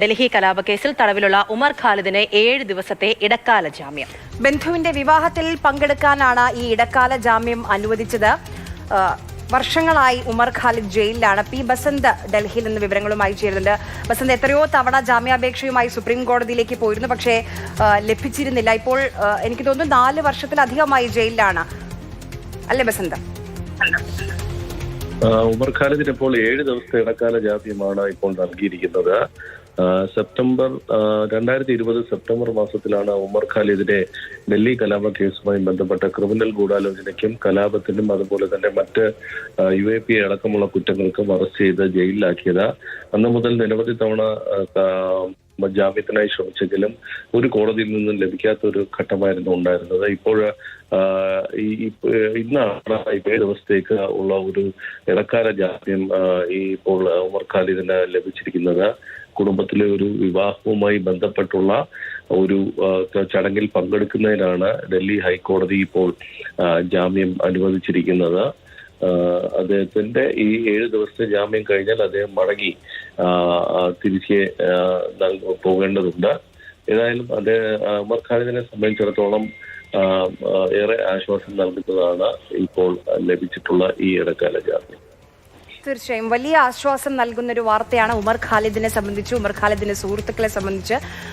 ഡൽഹി കലാപക്കേസിൽ തടവിലുള്ള ഉമർ ഖാലിദിന് 7 ദിവസത്തെ ഇടക്കാല ജാമ്യം. ബന്ധുവിന്റെ വിവാഹത്തിൽ പങ്കെടുക്കാനാണ് ഈ ഇടക്കാല ജാമ്യം അനുവദിച്ചത്. വർഷങ്ങളായി ഉമർ ഖാലിദ് ജയിലിലാണ്. പി ബസന്ത് ഡൽഹിയിൽ നിന്ന് വിവരങ്ങളുമായി ചേരുന്നുണ്ട്. ബസന്ത്, എത്രയോ തവണ ജാമ്യാപേക്ഷയുമായി സുപ്രീം കോടതിയിലേക്ക് പോയിരുന്നു, പക്ഷേ ലഭിച്ചിരുന്നില്ല. ഇപ്പോൾ എനിക്ക് തോന്നുന്നു 4 വർഷത്തിലധികമായി ജയിലിലാണ് അല്ലേ ബസന്ത്? ഉമർ ഖാലിദിന് ഇപ്പോൾ 7 ദിവസത്തെ ഇടക്കാല ജാമ്യമാണ് ഇപ്പോൾ നൽകിയിരിക്കുന്നത്. 2020 സെപ്റ്റംബർ മാസത്തിലാണ് ഉമർ ഖാലിദിനെ ഡൽഹി കലാപ കേസുമായി ബന്ധപ്പെട്ട ക്രിമിനൽ ഗൂഢാലോചനയ്ക്കും കലാപത്തിനും അതുപോലെ തന്നെ മറ്റ് UAP അടക്കമുള്ള കുറ്റങ്ങൾക്കും അറസ്റ്റ് ചെയ്ത് ജയിലിലാക്കിയത്. അന്ന് മുതൽ നിരവധി തവണ ജാമ്യത്തിനായി ശ്രമിച്ചെങ്കിലും ഒരു കോടതിയിൽ നിന്നും ലഭിക്കാത്ത ഒരു ഘട്ടമായിരുന്നു ഉണ്ടായിരുന്നത്. ഇപ്പോൾ ഇന്നാണ് 7 ദിവസത്തേക്ക് ഉള്ള ഒരു ഇടക്കാല ജാമ്യം ഇപ്പോൾ ഉമർ ഖാലിദിന് ലഭിച്ചിരിക്കുന്നത്. കുടുംബത്തിലെ ഒരു വിവാഹവുമായി ബന്ധപ്പെട്ടുള്ള ഒരു ചടങ്ങിൽ പങ്കെടുക്കുന്നതിനാണ് ഡൽഹി ഹൈക്കോടതി ഇപ്പോൾ ജാമ്യം അനുവദിച്ചിരിക്കുന്നത്. അദ്ദേഹത്തിന്റെ ഈ 7 ദിവസത്തെ ജാമ്യം കഴിഞ്ഞാൽ അദ്ദേഹം മടങ്ങി തിരിച്ച് പോകേണ്ടതുണ്ട്. ഏതായാലും ഉമർ ഖാലിദിനെ സംബന്ധിച്ചിടത്തോളം ഏറെ ആശ്വാസം നൽകുന്നതാണ് ഇപ്പോൾ ലഭിച്ചിട്ടുള്ള ഈ ഇടക്കാല ജാമ്യം. തീർച്ചയായും വലിയ ആശ്വാസം നൽകുന്ന ഒരു വാർത്തയാണ് ഉമർ ഖാലിദിനെ സംബന്ധിച്ച്, ഉമർ ഖാലിദിന്റെ സുഹൃത്തുക്കളെ സംബന്ധിച്ച്.